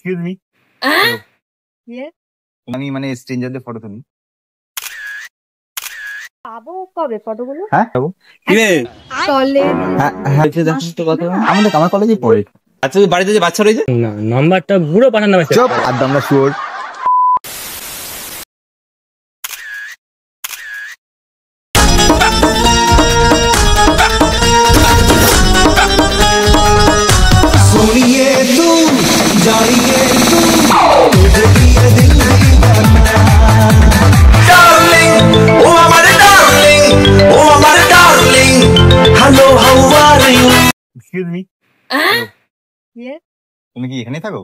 Excuse me, আমি মানে স্ট্রেঞ্জারদের photo তুলি। পাবো কবে ফটোগুলো? হ্যাঁ পাবো। আমার কলেজে পড়ে। আচ্ছা বাড়িতে যে বাচ্চা রয়েছে না, নাম্বারটা পুরো পাঠান না। চুপ, আর আমরা শিওর। এক্সকিউজ মি, তুমি কি এখানে থাকো?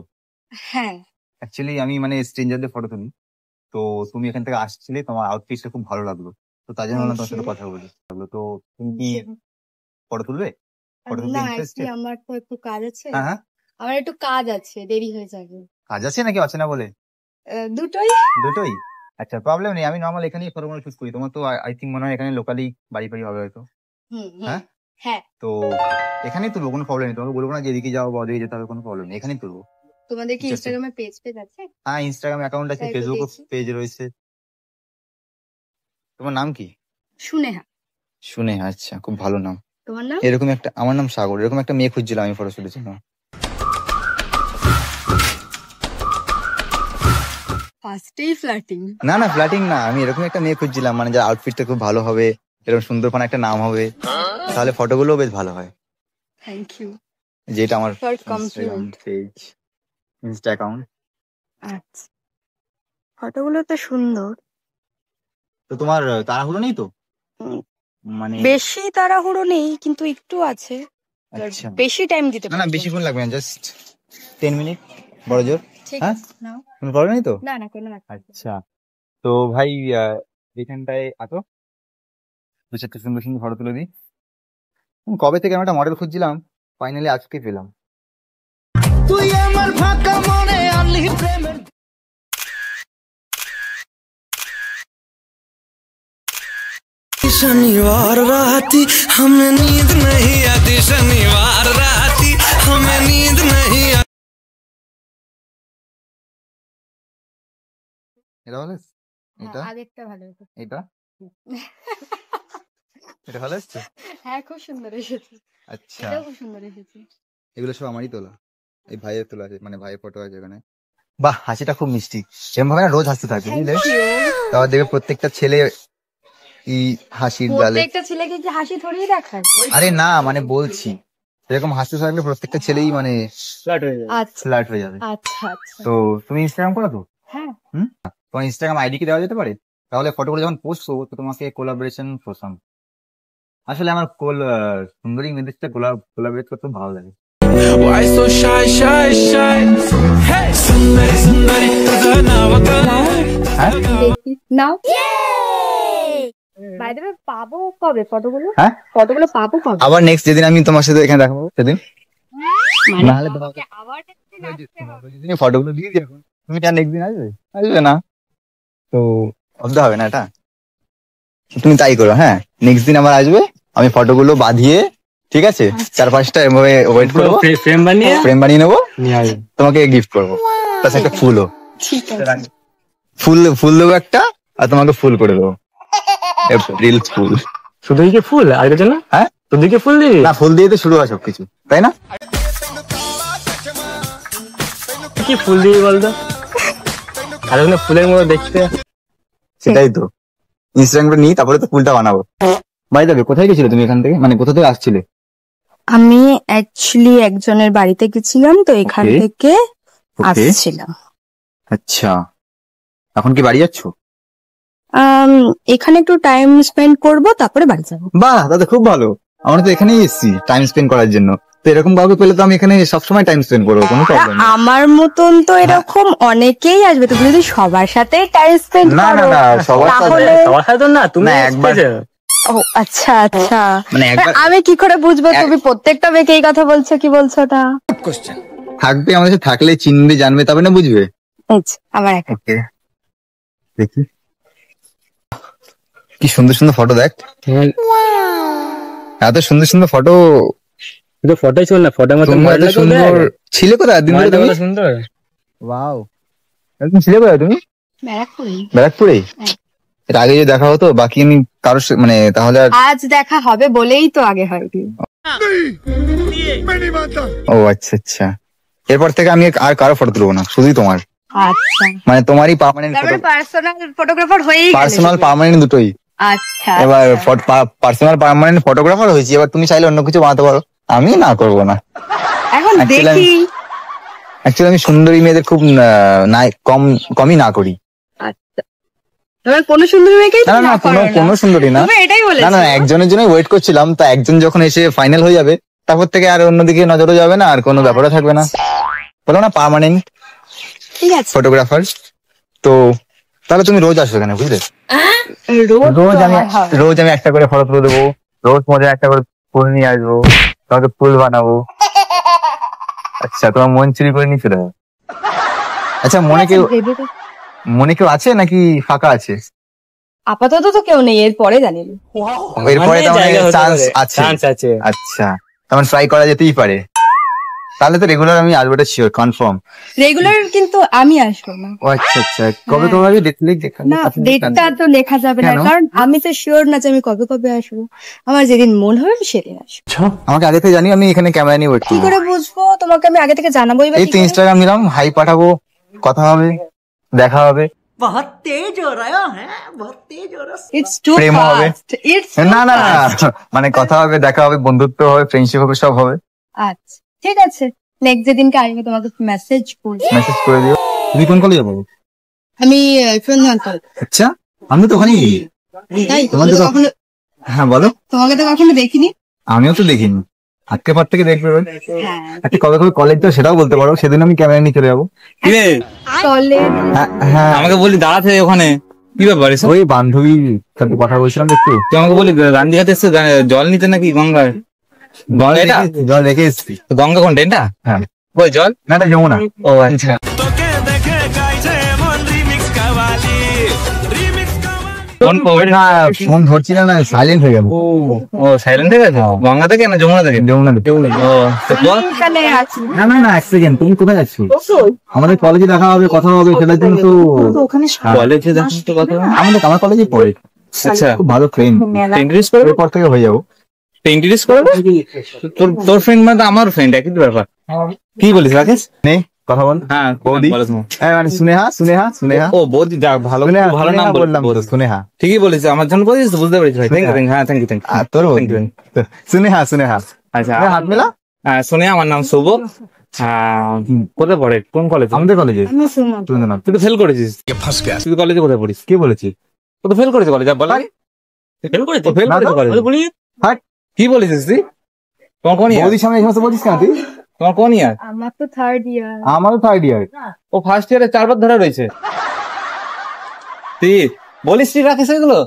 হ্যাঁ। অ্যাকচুয়ালি আমি মানে স্ট্রেঞ্জারদের ফটো তুলি, তো তুমি এখান থেকে আসছিলে, তোমার আউটফিটটা খুব ভালো লাগলো, তো তাই জন্য বললাম তোমার সাথে কথা বলি। তো তুমি কি ফটো তুলবে? ফটো তুলতে না, ইন্টারেস্টেড? আমার তো একটু কাজ আছে। হ্যাঁ হ্যাঁ, আমার একটু কাজ আছে, দেরি হয়ে যাবে। কাজ আছে নাকি আছে না বলে? দুটোই। দুটোই? আচ্ছা প্রবলেম নেই, আমি নর্মাল এখানেই ফটোগুলো শুট করি। তোমার তো আই থিঙ্ক মনে হয় এখানে লোকালি বাড়ি বাড়ি হবে হয়তো। হ্যাঁ হ্যাঁ, তো এখানেই তুলবো, কোনো প্রবলেম নেই। তোমাকে বলবো না যে এদিকে যাও বা ওদিকে যেতে হবে, কোনো প্রবলেম নেই, এখানেই তুলবো। তোমাদের কি ঠিক আছে। ইনস্টাগ্রামে পেজ আছে? হ্যাঁ ইনস্টাগ্রাম অ্যাকাউন্ট আছে, তাই তো ফেসবুক দেখি। পেজ রয়েছে। তোমার নাম কি? সুনেহা। শুনে, আচ্ছা খুব ভালো নাম। তোমার নাম? এরকম একটা, আমার নাম সাগর, এরকম একটা মেয়ে খুঁজছিলাম আমি ফটো শুটের জন্য। ফার্স্টেই ফ্লার্টিং? না না ফ্ল্যাটিং না, আমি এরকম একটা মেয়ে খুঁজছিলাম মানে যার আউটফিটটা খুব ভালো হবে, এরকম সুন্দরপানা একটা নাম হবে, তাহলে ফটোগুলো বেশ ভালো হয়। থ্যাংক ইউ যেটা আমার for Instagram compliment. Page, insta account. আচ্ছা, ফটোগুলো তো সুন্দর। তো তোমার তাড়াহুড়ো নেই তো? মানে বেশি তাড়াহুড়ো নেই, কিন্তু একটু আছে। আচ্ছা, বেশি টাইম দিতে না না পারবো। বেশিক্ষণ লাগবে না, জাস্ট 10 মিনিট বড় জোর। ঠিক হ্যাঁ আছে, নাও। কোনো প্রবলেম নেই তো? না না, কোনো না। আচ্ছা তো ভাই এখানটায় আসো, দু চারটে সুন্দর সুন্দর ফটো তুলে দিই। কবে থেকে আমি একটা মডেল খুঁজছিলাম, ফাইনালি আজকে পেলাম। তুই আমার ফাঁকা মনে আনলি প্রেমের। शनिवार राती हमें नींद नहीं आती, शनिवार राती हमें नींद नहीं आती। এটা ভালো এসছে? এটা আগেরটা ভালো হয়েছে। এটা এটা ভালো এসছে? হ্যাঁ, খুব সুন্দর এসেছে। আচ্ছা এটাও খুব সুন্দর এসেছে। এগুলো সব আমারই তোলা, এই ভাইয়ের তোলা আছে, মানে ভাইয়ের ফটো আছে এখানে। বাহ, হাসিটা খুব মিষ্টি, সেরকম ভাবে না রোজ হাসতে থাকবে বুঝলে, তারপর দেখবে প্রত্যেকটা ছেলে হাসির ডালে। প্রত্যেকটা ছেলেকে কি হাসি থরিয়ে দেখায়? আরে না মানে বলছি এরকম হাসতে থাকলে প্রত্যেকটা ছেলেই মানে ফ্ল্যাট হয়ে যাবে। আচ্ছা ফ্ল্যাট হয়ে যাবে। আচ্ছা আচ্ছা। তো তুমি ইনস্টাগ্রাম করো তো? হ্যাঁ। তোমার ইনস্টাগ্রাম আইডি কি দেওয়া যেতে পারে? তাহলে ফটোগুলো যখন পোস্ট করবো তো তোমাকে কোলাবোরেশন পছন্দ। আসলে আমার সুন্দরী মেয়েদের সাথে কোলাবোরেট করতে ভালো লাগে। Why so shy, shy, shy? Hey, sundari, sundari, तुझं नाव काय? হ্যাঁ দেখি নাও। বাই দ্য ওয়ে, পাবো কবে ফটোগুলো? হ্যাঁ ফটোগুলো পাবো কবে? আবার নেক্সট যেদিন আমি তোমার সাথে এখানে দেখাবো সেদিন, নাহলে আমাকে আবার একদিন আসতে হবে। যেদিন ফটোগুলো দিয়ে দিই, এখন তুমি কি নেক্সট দিন আসবে? আসবে না তো বলতে হবে না এটা, তুমি তাই করো। হ্যাঁ নেক্সট দিন আবার আসবে, আমি ফটোগুলো বাঁধিয়ে, ঠিক আছে, 4-5টা এভাবে ওয়েট করবো, ফ্রেম বানিয়ে ফ্রেম বানিয়ে নেবো, নিয়ে আসবে। তোমাকে গিফট করবো, প্লাস একটা ফুলও। ঠিক আছে। ফুল দেবো একটা, আর তোমাকে ফুল করে দেবো, এপ্রিল ফুল। শুধু কি ফুল আর কিছু না? হ্যাঁ শুধু কি ফুল দিবি? না ফুল দিয়ে তো শুরু হয় সবকিছু, তাই না? কি ফুল দিবি বলতো? আর ওখানে ফুলের মতো দেখতে। সেটাই তো, ইনস্টাগ্রামটা নিই তারপরে তো ফুলটা বানাবো। বাই যাবে, কোথায় গেছিলে তুমি এখান থেকে, মানে কোথা থেকে আসছিলে? আমি অ্যাকচুয়ালি একজনের বাড়িতে গেছিলাম, তো এখান Okay. থেকে ওকে আসছিলাম। আচ্ছা, এখন কি বাড়ি যাচ্ছো? এখানে একটু টাইম স্পেন্ড করব, তারপরে বাড়ি যাবো। বাহ দাদা খুব ভালো, আমরা তো এখানেই এসেছি টাইম স্পেন্ড করার জন্য, তো এরকম কাউকে পেলে তো আমি এখানে সবসময় টাইম স্পেন্ড করবো, কোনো প্রবলেম নেই। আমার মতন তো এরকম অনেকেই আসবে, তুমি যদি সবার সাথে টাইম স্পেন্ড না না করো না সবার সাথে, তাহলে। সবার সাথে তো না, তুমি না, একবার। special। ও আচ্ছা আচ্ছা, মানে একবার আমি কি করে বুঝবো তুমি প্রত্যেকটা মেয়েকে এই কথা বলছো কি বলছো ওটা? থাকবে আমাদের সাথে, থাকলে চিনবে জানবে তবে না বুঝবে। আচ্ছা, আমার একটা ওকে দেখি কি সুন্দর সুন্দর ফটো, দেখ এত সুন্দর সুন্দর ফটো। ফটোই চল না, ফটোর মতো তোমরা এত সুন্দর ছিলে কোথায় দিন ধরে তুমি? সুন্দর ওয়াও, তুমি ছিলে কোথায় তুমি? ব্যারাকপুরে। ব্যারাকপুরে? হ্যাঁ। এর আগে যে দেখা হতো, বাকি আমি কারোর মানে তাহলে আজ দেখা হবে বলেই তো আগে হয়নি। ও আচ্ছা আচ্ছা, এরপর থেকে আমি আর কারো ফটো তুলবো না, শুধুই তোমার। আচ্ছা, মানে তোমারই পার্মানেন্ট তারপরে পার্সোনাল ফটোগ্রাফার হয়েই গেলে পার্সোনাল শুধু। পার্মানেন্ট দুটোই। আচ্ছা এবার আচ্ছা। পার্সোনাল পার্মানেন্ট ফটোগ্রাফার হয়েছি, এবার তুমি চাইলে অন্য কিছু বানাতে পারো, আমি না করবো না। এখন Actually, দেখি। অ্যাকচুয়ালি আমি সুন্দরী মেয়েদের খুব কমই না করি। আচ্ছা, এবার কোন সুন্দরী মেয়েকেই না তুমি না না করো কোনো না। সুন্দরী না। তুমি এটাই না বলেছো। না, একজনের জন্য ওয়েট করছিলাম, তা একজন যখন এসে ফাইনাল হয়ে যাবে, তারপর থেকে আর অন্যদিকে নজরও যাবে না, আর কোনো ব্যাপারও থাকবে না। বলো না পার্মানেন্ট ঠিক আছে, ফটোগ্রাফার। তো তাহলে তুমি রোজ আসবে এখানে, বুঝলে? রোজ রোজ আমি একটা করে ফটো তুলে দেবো, রোজ মজা একটা করে ফুল নিয়ে আসবো, তোমাকে ফুল বানাবো। আচ্ছা, তোমার মন চুরি করে নিয়ে চলে যাবো। আচ্ছা, মনে কেউ আছে নাকি ফাঁকা আছে? আপাতত তো কেউ নেই, এরপরে জানি না। এরপরে মানে তোমার জায়গা হতে চান্স পারে, আছে? চান্স আছে। আচ্ছা, তখন ট্রাই করা যেতেই পারে। তাহলে তো রেগুলার আমি আসবো, এটা শিওর কনফার্ম। রেগুলার কিন্তু আমি আসবো না। ও আচ্ছা আচ্ছা, কবে কবে হবে দেখা না, ডেটটা তো লেখা যাবে না, কেন? কারণ আমি তো শিওর না যে আমি কবে কবে আসবো। আমার যেদিন মন হবে আমি সেদিন আসবো। আমাকে আগে থেকে জানি, আমি এখানে ক্যামেরা নিয়ে ওয়েট কি করবো। করে বুঝবো? তোমাকে আমি আগে থেকে জানাবোই বা এই কি তো করে? ইনস্টাগ্রাম নিলাম, হাই পাঠাবো, কথা হবে, দেখা হবে। It's too প্রেমও হবে। fast. It's too না না না, fast. মানে কথা হবে, দেখা হবে, বন্ধুত্ব হবে, ফ্রেন্ডশিপ হবে, সব হবে। আচ্ছা, ঠিক আছে, নেক্সট যেদিনকে আসবে তোমাকে মেসেজ করবো। মেসেজ করে দিও। তুমি কোন কলেজে পড়ো? আমি ফ্রেন্ড কল। আচ্ছা, আমি তো ওখানেই। তাই তোমাদের তো- কখনো, হ্যাঁ বলো। তোমাকে তো কখনো দেখিনি। আমিও তো দেখিনি, আজকে পর থেকে দেখবে। হ্যাঁ, আচ্ছা, কবে কবে কলেজ তো সেটাও বলতে পারো, সেদিন আমি ক্যামেরা নিয়ে চলে যাবো। কিরে কলেজ হ্যাঁ, আমাকে বলি দাঁড়াতে ওখানে, কি ব্যাপার এসব? ওই বান্ধবীর সাথে কথা বলছিলাম একটু। তুই আমাকে বলি গান্ধীঘাটে এসছে জল নিতে নাকি গঙ্গায়? গঙ্গা এটা? জল রেখে এসছি। তো গঙ্গা কোনটা এটা? হ্যাঁ, ওই জল? না এটা যমুনা। ও আচ্ছা। তোকে দেখে গাইছে এমন রিমিক্স কাওয়ালি, রিমিক্স কাওয়ালি। কোন কোভিড? না, ফোন ধরছি না, সাইলেন্ট হয়ে গেল। ও সাইলেন্ট থেকে গেছে? গঙ্গা থেকে না যমুনা থেকে? যমুনা। ও তো বল। এখানে আছি। না না না, এক সেকেন্ড, তুমি কোথায় যাচ্ছ? আমাদের কলেজে দেখা হবে, কথা হবে, সেটার জন্য তো কলেজে দেখো তো কথা। আমার কলেজে পড়ে, আচ্ছা, খুব ভালো ফ্রেন্ড। ইন্ট্রোডিউস করবে? এরপর থেকে হয়ে যাবো। ইন্ট্রোডিউস করবে? তোর ফ্রেন্ড মানে তো আমার ফ্রেন্ড, একই তো ব্যাপার। কি বলিস রাকেশ? নে কথা বল। হ্যাঁ বৌদি। বলো তুমি। হ্যাঁ, মানে সুনেহা। ও বৌদি, যাক ভালো ভালো নাম বললাম তো, বললাম। সুনেহা। ঠিকই বলিস, আমার জন্য বলিস তো, বুঝতে পেরেছি ভাই। থ্যাংক ইউ, হ্যাঁ থ্যাংক ইউ থ্যাংক আর তোর Thank you. সুনেহা। আচ্ছা, হাত মেলা। শুনে আমার নাম শুভ। কোথায় পড়ে, কোন কলেজ? আমাদের কলেজে। আমি শুনলাম। তুই তো ফেল করেছিস। তুই কলেজে কোথায় পড়িস? কে বলেছি? ও তো ফেল করেছে কলেজে, বল। ফেল করেছে? ফেল না করেছে তো। কলেজে। হাট। কি বলিস তুই? তোমার কোন ইয়ার? বৌদির সামনে এই সমস্ত বলছিস কেন তুই? তোমার কোন ইয়ার? আমার তো থার্ড ইয়ার। আমারও থার্ড ইয়ার। ও ফার্স্ট ইয়ারে 4 বার ধরে রয়েছে। তুই বলিস তুই রাখিস এগুলো?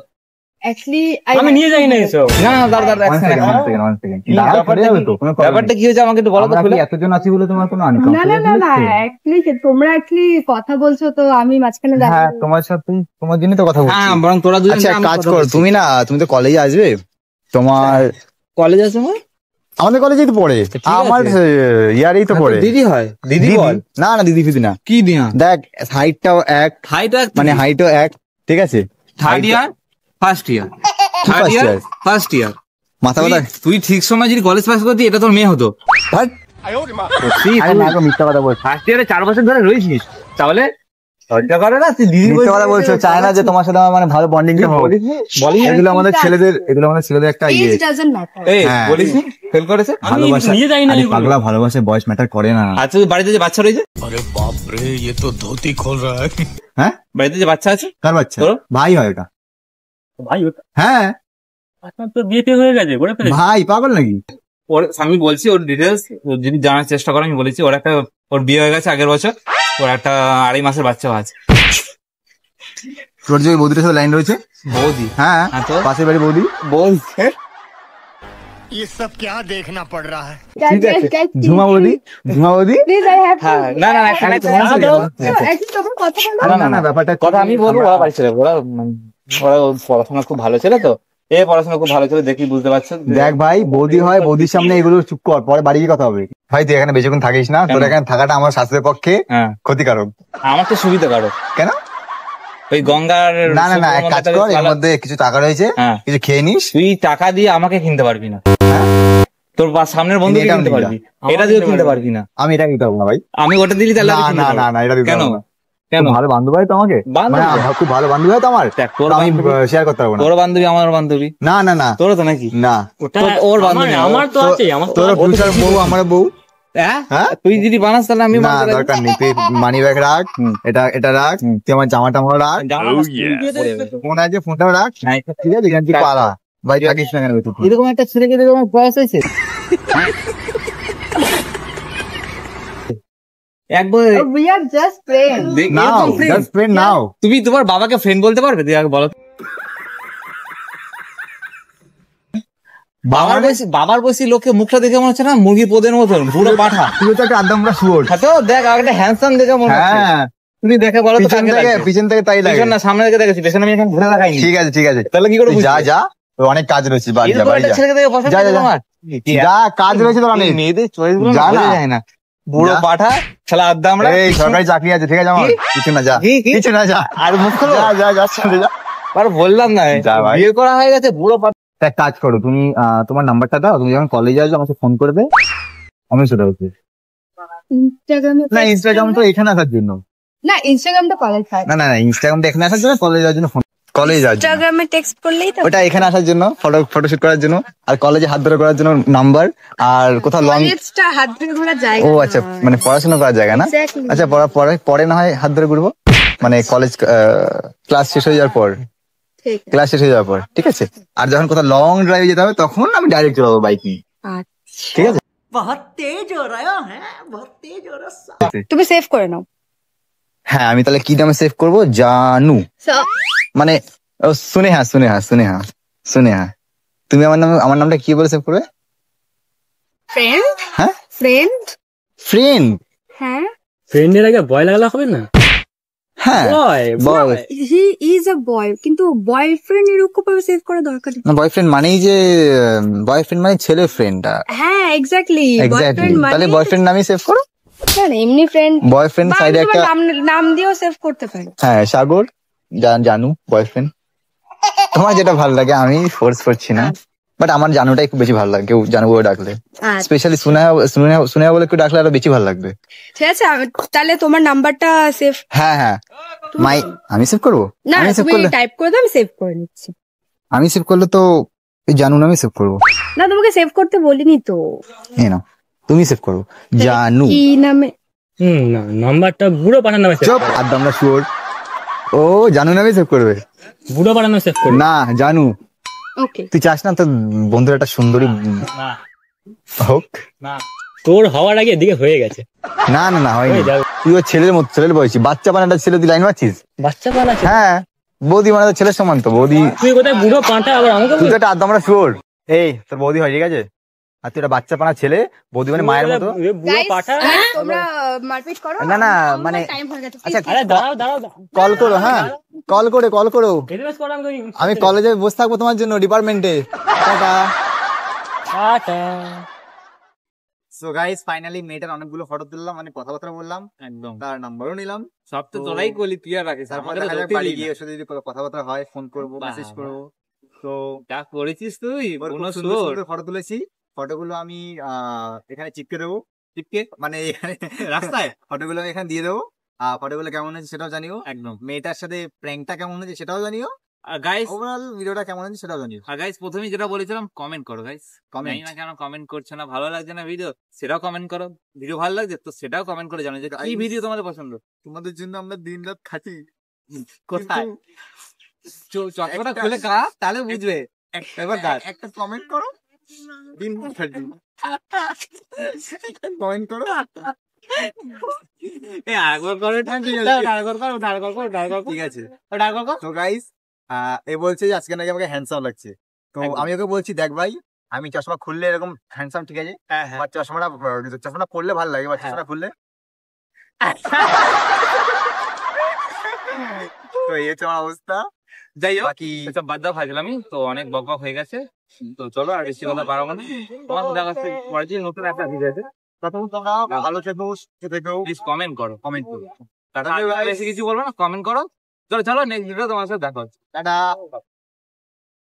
অ্যাকচুয়ালি আমি নিয়ে যাই না এসব। না না, দাঁড়া এক second। ব্যাপারটা কি হয়েছে আমাকে একটু বলো তো খুলে। এতজন আছি বলে তোমার কোনো না না না না, তোমরা কথা বলছো তো আমি মাঝখানে হ্যাঁ, তোমার সাথে তোমার জন্য তো কথা বলছি। হ্যাঁ, বরং তোরা দুজন আচ্ছা, এক কাজ কর, তুমি তো কলেজে আসবে, তোমার কলেজ আছে আমার? আমাদের কলেজেই তো পড়ে, ঠিক আছে। আমার ইয়ারেই তো পড়ে। দিদি হয়? দিদি বল। না না, দিদি ফিদি না। কি দিয়া? দেখ, হাইটটাও এক, হাইট এক, মানে হাইটও এক, ঠিক আছে। থার্ড ইয়ার ফার্স্ট ইয়ার, কি থার্ড first ইয়ার year? First year. মাথা কথা। তুই ঠিক সময় যদি কলেজ পাস করতি, এটা তোর মেয়ে হতো। ধ্যাৎ, আরে না গো, মিথ্যা কথা বলছো। ফার্স্ট ইয়ারে 4 বছর ধরে রয়েছিস, তাহলে লজ্জা করে না? তুই দিদি মিথ্যা কথা বলছো, চায় না যে তোমার সাথে আমার মানে ভালো বন্ডিংটা হোক। বলি এগুলো আমাদের ছেলেদের একটা ইয়ে। Age doesn't matter. এই হ্যাঁ। বলিস ফেল করেছে। ভালোবাসা, আরে পাগলা, ভালোবাসা বয়স ম্যাটার করে না। আচ্ছা, তুই বাড়িতে যে বাচ্চা রয়েছে, अरे बाप रे, ये तो धोती खोल रहा है। হ্যাঁ, বাড়িতে যে বাচ্চা আছে, কার বাচ্চা? তোর? ভাই হয় ওটা। ভাই হ্যাঁ তো বিয়ে হয়ে গেছে, ভাই, পাগল নাকি? ওর আমি বলছি ওর ডিটেলস যদি জানার চেষ্টা করে, আমি বলেছি ওর বিয়ে হয়ে গেছে আগের বছর, ওর একটা 2.5 মাসের বাচ্চাও আছে। তোর যে বৌদিটার সাথে লাইন রয়েছে? বৌদি? হ্যাঁ, হ্যাঁ, তো? পাশের বাড়ি বৌদি। ये सब क्या देखना पड़ रहा है? ঠিক আছে, ঝুমা বৌদি। প্লিজ আই হ্যাভ হ্যাঁ, না না না, এখানে তোমার সাথে অ্যাকচুয়ালি তোমরা কথা বলো। না না, ব্যাপারটা কথা আমি বলবো, ওরা বাড়ি ছিল, ওরা ওর পড়াশোনা খুব ভালো ছিল তো, এ পড়াশোনা খুব ভালো ছিল, দেখি বুঝতে পারছো। দেখ ভাই, বৌদি হয়, বৌদির সামনে এগুলো চুপ কর, পরে বাড়ি গিয়ে কথা হবে। ভাই তুই এখানে বেশিক্ষণ থাকিস না, তোর কেন? এখানে থাকাটা আমার স্বাস্থ্যের পক্ষে হ্যাঁ, ক্ষতিকারক। আমার তো সুবিধা কারো। কেন? ওই গঙ্গার না না না, এক কাজ কর, এর মধ্যে কিছু টাকা রয়েছে, হ্যাঁ, কিছু খেয়ে নিস। তুই টাকা দিয়ে আমাকে কিনতে পারবি না, তোর সামনের বন্ধু এটাও কিনতে নিবি পারবি, এটা দিয়েও কিনতে পারবি না। আমি এটা দিতে পারবো না ভাই। আমি ওটা দিলি তাহলে না আমি কিনতে না না পারবো। না, এটা দিতে কেন? পারবো না। কেন? খুব ভালো বান্ধব হয় তো আমাকে, বান্ধবী? মানে খুব ভালো বান্ধবী হয় তো আমার, দেখ, তোর আমি বান্ধবী- শেয়ার করতে পারবো না। তোর বান্ধবী আমার বান্ধবী, না না না তোরও তো নাকি? না, ওর বান্ধবী আমার তো আছে, আমার তো তোর আছে। ফিউচার বউ আমার বউ। হ্যাঁ, হ্যাঁ? তুই যদি বানাস তাহলে আমি না বানাতে পারি। দরকার নেই, তুই মানি ব্যাগ রাখ, হুম। এটা রাখ, হুম। তুই আমার জামা টামা রাখ, জামা আমার স্কুল দিয়ে দেবে তো। ফোন আছে ফোনটাও রাখ, হ্যাঁ, ঠিক আছে? এখানে তুই পালা, ভাই থাকিস না কেন তুই? এরকম একটা ছেলেকে দেখে আমার বয়স হয়েছে একবার We are just friends. নাও, এরকম friend? জাস্ট ফ্রেন্ড নাও। তুমি তোমার বাবাকে ফ্রেন্ড বলতে পারবে? তুই আগে বলো। বাবার বয়সী লোককে মুখটা দেখে মনে হচ্ছে না মুরগি পোদের মতন, পুরো পাঠা। তুই তো একটা আদম শুয়োর। হ্যাঁ তো দেখ, একটা হ্যান্ডসাম দেখে মনে হচ্ছে। হ্যাঁ, তুমি দেখে বলো তো কাকে লাগবে? পিছন থেকে তাই লাগে। পিছন না, সামনে থেকে দেখেছি, পেছনে আমি এখন ঘুরে দেখাইনি। ঠিক আছে ঠিক আছে, তাহলে কি করে তুই যা বুঝবে? যা, তোর অনেক কাজ রয়েছে, বাড়ি যা এরকম বাড়ি একটা যা, ছেলেকে দেখে পছন্দ যা, যা, হলো যা। তোমার? যা, কাজ রয়েছে তোর অনেক। এই মেয়েদের চয়েস গুলো যা না। যায় না, বুড়ো যা। পাঠা খেলা আড্ডা আমরা। এই সরকারি চাকরি আছে, ঠিক আছে আমার, কি? কিছু না যা, কি? কিছু না যা, আর মুখ খোলো। যা যা যা, চলে যা। আর বললাম না, যা ভাই। বিয়ে করা হয়ে গেছে, বুড়ো পাঠা। তা এক কাজ করো, তুমি তোমার নাম্বারটা দাও, তুমি যখন কলেজে আসবে আমাকে ফোন করবে, আমি সেটা হচ্ছে। ইনস্টাগ্রামে না ইনস্টাগ্রাম তো এখানে আসার জন্য, না, ইনস্টাগ্রামটা কলেজ হয়। না না না, ইনস্টাগ্রামটা এখানে আসার জন্য, কলেজে যাওয়ার জন্য ফোন, কলেজে যাওয়ার জন্য। ইনস্টাগ্রামে টেক্সট করলেই তো। ওটা এখানে আসার জন্য, ফটোশুট করার জন্য, আর কলেজে হাত ধরে করার জন্য নাম্বার, আর কোথাও লং। কলেজটা হাত ধরে ঘোরার জায়গা। ও আচ্ছা, মানে পড়াশোনা করার জায়গা না? Exactly. আচ্ছা, পরে না হয় হাত ধরে ঘুরবো, মানে কলেজ ক্লাস শেষ হয়ে যাওয়ার পর, ঠিক আছে। ক্লাস শেষ হয়ে যাওয়ার পর, ঠিক আছে? আর যখন কোথাও লং ড্রাইভে যেতে হবে তখন আমি ডাইরেক্ট চলে যাবো বাইক নিয়ে, আচ্ছা। ঠিক আছে? তুমি সেভ করে নাও। হ্যাঁ, আমি তাহলে কি নামে সেভ করবো? জানু, মানে ও সুনেহা সুনেহা সুনেহা সুনেহা। তুমি আমার নামটা কি বলে সেভ করবে? ফ্রেন্ড। হ্যাঁ, ফ্রেন্ড। ফ্রেন্ড। হ্যাঁ। ফ্রেন্ডের আগে বয় লাগালে হবে না? হ্যাঁ, বয় বল। হি ইজ আ বয়, কিন্তু বয়ফ্রেন্ড এরকম ভাবে সেভ করা দরকার নেই। না, বয়ফ্রেন্ড মানেই যে বয়ফ্রেন্ড মানে ছেলে ফ্রেন্ড। হ্যাঁ, এক্স্যাক্টলি। এক্স্যাক্টলি, বয়ফ্রেন্ড তাহলে মানে বয়ফ্রেন্ড নামই সেভ করো। না না, এমনি ফ্রেন্ড। বয়ফ্রেন্ড সাইডে একটা, নাম দিয়েও সেভ করতে পারি। হ্যাঁ, সাগর, জানু, বয়ফ্রেন্ড। তোমার যেটা ভালো লাগে, আমি ফোর্স করছি না, বাট আমার জানুটাই খুব বেশি ভালো লাগে, কেউ জানু বলে ডাকলে, আচ্ছা, স্পেশালি সুনেহা বলে কেউ ডাকলে আরো বেশি ভালো লাগবে। ঠিক আছে। তাহলে তোমার নাম্বারটা সেভ। হ্যাঁ হ্যাঁ, আমি সেভ করবো। না, আমি সেভ তুমি করলে, টাইপ করে দাও, আমি সেভ করে নিচ্ছি। আমি সেভ করলে তো এই জানু নামে সেভ করবো। না, তোমাকে সেভ করতে বলিনি তো। এই নাও, তুমি সেভ করো, জানু। কি নামে? না, নাম্বারটা বুড়ো পাঠার নামে সেভ চুপ, আর আমরা শিওর। ও জানু নামে সেভ করবে? বুড়ো পাঠার নামে সেভ করো। না, জানু। ওকে। তুই চাস না তোর বন্ধুর একটা সুন্দরী না হোক? না, তোর হওয়ার আগে এদিকে হয়ে গেছে। না না না, হয়নি। হয়ে যাবে। তুই ওর ছেলের মতো, ছেলের বয়সী বাচ্চা বানাটা ছেলে, তুই লাইন মারছিস? বাচ্চা পাল আছে। হ্যাঁ, বৌদি মানে তো ছেলের সমান তো, বৌদি। তুই কোথায় বুড়ো পাঁঠা আবার আমাকে তুই তো একটা আদমরা শুয়োর। এই তোর বৌদি হয়, ঠিক আছে? আর তুই একটা বাচ্চা পানা ছেলে, বৌদি মানে মায়ের মতো। বুড়ো পাঁঠা। তোমরা মারপিট করো। না, না, মানে টাইম হয়ে গেছে। আচ্ছা, আরে দাঁড়াও দাঁড়াও কল করো, হ্যাঁ কল করো। এসএমএস করো আমাকে। আমি কলেজে বসে থাকবো তোমার জন্য, ডিপার্টমেন্টে। Tata. Tata. So guys, finally মেয়েটার অনেকগুলো ফটো তুললাম, মানে কথাবার্তা বললাম, একদম, তার নাম্বারও নিলাম। সব তো তোরাই করলি, তুই আর রাখিস, তারপর আমাকে তো দেখা যাক ধরতেই বাড়ি দিলি গিয়ে না। ওর সাথে যদি কথাবার্তা হয়, ফোন করবো, বাহ, মেসেজ বাহ। করবো। তো যা করেছিস তুই, ওর খুব কোনো সুন্দর সুর। সুন্দর ফটো তুলেছি, ফটোগুলো আমি এখানে চিপকে দেবো, টিপকে মানে এখানে রাস্তায় ফটোগুলো আমি এখানে দিয়ে দেবো। ফটোগুলো কেমন হয়েছে সেটাও জানিও, একদম। মেয়েটার সাথে প্র্যাঙ্কটা কেমন হয়েছে সেটাও জানিও, গাইস, ওভারঅল ভিডিওটা কেমন হয়েছে সেটাও জানিও। প্রথমেই যেটা বলেছিলাম, কমেন্ট করো গাইস। Comment. জানি না কেন কমেন্ট করছো না, ভালো লাগছে না ভিডিও, সেটাও কমেন্ট করো। ভিডিও ভালো লাগছে তো সেটাও কমেন্ট করে জানো যে কি Guys, ভিডিও তোমাদের পছন্দ। তোমাদের জন্য আমরা দিন রাত খাচ্ছি, কোথায় চটকটা একটা- খুলে কাজ, তাহলে বুঝবে। এবার কাজ। একটা কমেন্ট করো, দিন রাত খাচ্ছি, কমেন্ট করো। এই আরেকবার করো, ঠিক আছে। আরেকবার করো। ঠিক আছে। আরেকবার করো। তো গাইস, এ বলছে যে আজকে নাকি আমাকে হ্যান্ডসাম লাগছে, তো একদম। আমি ওকে বলছি, দেখ ভাই, আমি চশমা খুললে এরকম হ্যান্ডসাম, ঠিক আছে, হ্যাঁ হ্যাঁ। আমার চশমাটা পরলে ভালো লাগে, বা চশমাটা খুললে। তো এই হচ্ছে আমার অবস্থা। যাই হোক বাকি এসব বাদ দাও ফাজলামি, তো অনেক বক বক হয়ে গেছে, তো চলো আর বেশি কথা বাড়াবো না। তোমার দেখা যাচ্ছে পরের দিন নতুন একটা ভিডিও আছে, ততক্ষণ তোমরা ভালো থেকো, সুস্থ থেকো, প্লিজ কমেন্ট করো। কমেন্ট করো। তারপরে বেশি কিছু বলবো না, কমেন্ট করো। চলো চলো নেক্সট ভিডিও তোমার সাথে দেখা হচ্ছে। টাটা।